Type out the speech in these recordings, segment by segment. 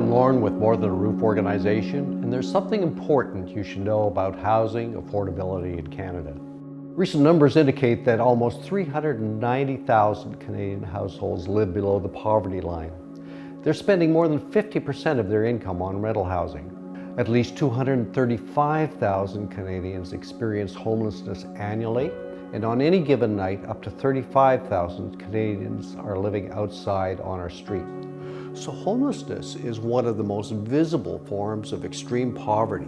I'm Lauren with More Than a Roof organization, and there's something important you should know about housing affordability in Canada. Recent numbers indicate that almost 390,000 Canadian households live below the poverty line. They're spending more than 50% of their income on rental housing. At least 235,000 Canadians experience homelessness annually, and on any given night, up to 35,000 Canadians are living outside on our street. So homelessness is one of the most visible forms of extreme poverty.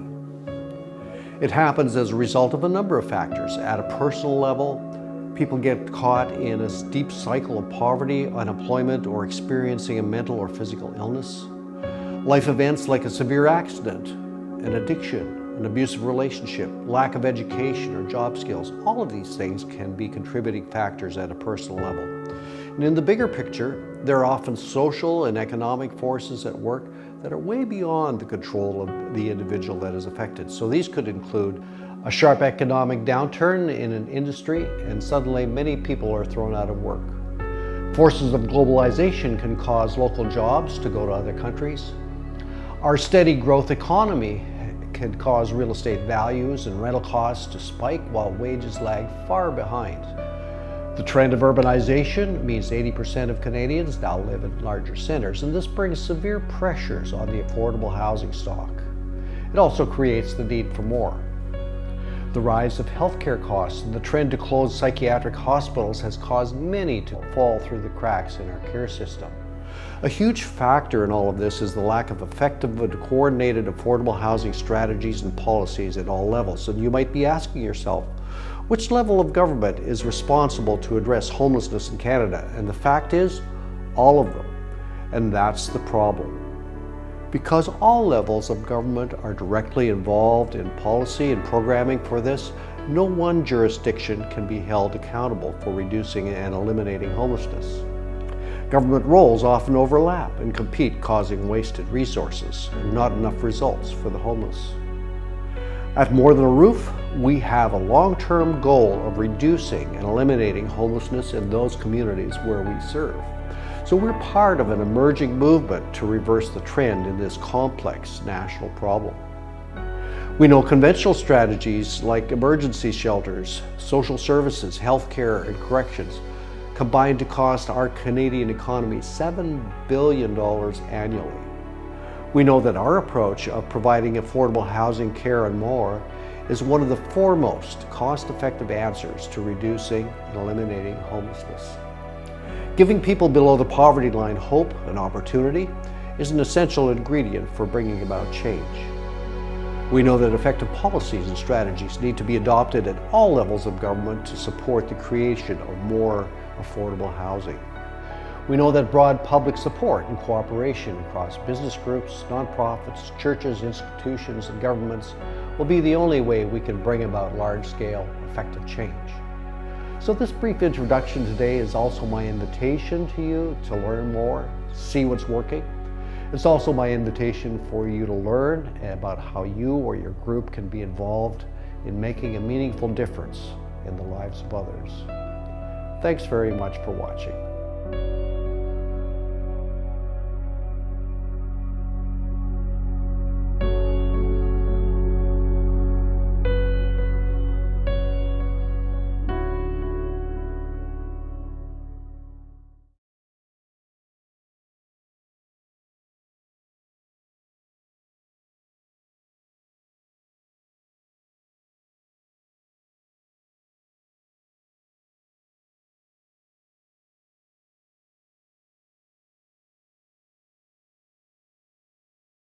It happens as a result of a number of factors. At a personal level, people get caught in a deep cycle of poverty, unemployment, or experiencing a mental or physical illness. Life events like a severe accident, an addiction, an abusive relationship, lack of education or job skills, all of these things can be contributing factors at a personal level. And in the bigger picture, there are often social and economic forces at work that are way beyond the control of the individual that is affected. So these could include a sharp economic downturn in an industry, and suddenly many people are thrown out of work. Forces of globalization can cause local jobs to go to other countries. Our steady growth economy can cause real estate values and rental costs to spike while wages lag far behind. The trend of urbanization means 80% of Canadians now live in larger centers, and this brings severe pressures on the affordable housing stock. It also creates the need for more. The rise of healthcare costs and the trend to close psychiatric hospitals has caused many to fall through the cracks in our care system. A huge factor in all of this is the lack of effective and coordinated affordable housing strategies and policies at all levels. And you might be asking yourself, which level of government is responsible to address homelessness in Canada? And the fact is, all of them. And that's the problem. Because all levels of government are directly involved in policy and programming for this, no one jurisdiction can be held accountable for reducing and eliminating homelessness. Government roles often overlap and compete, causing wasted resources and not enough results for the homeless. At More Than a Roof, we have a long-term goal of reducing and eliminating homelessness in those communities where we serve. So we're part of an emerging movement to reverse the trend in this complex national problem. We know conventional strategies like emergency shelters, social services, healthcare, and corrections combined to cost our Canadian economy $7 billion annually. We know that our approach of providing affordable housing, care, and more is one of the foremost cost-effective answers to reducing and eliminating homelessness. Giving people below the poverty line hope and opportunity is an essential ingredient for bringing about change. We know that effective policies and strategies need to be adopted at all levels of government to support the creation of more affordable housing. We know that broad public support and cooperation across business groups, nonprofits, churches, institutions, and governments will be the only way we can bring about large-scale, effective change. So this brief introduction today is also my invitation to you to learn more, see what's working. It's also my invitation for you to learn about how you or your group can be involved in making a meaningful difference in the lives of others. Thanks very much for watching.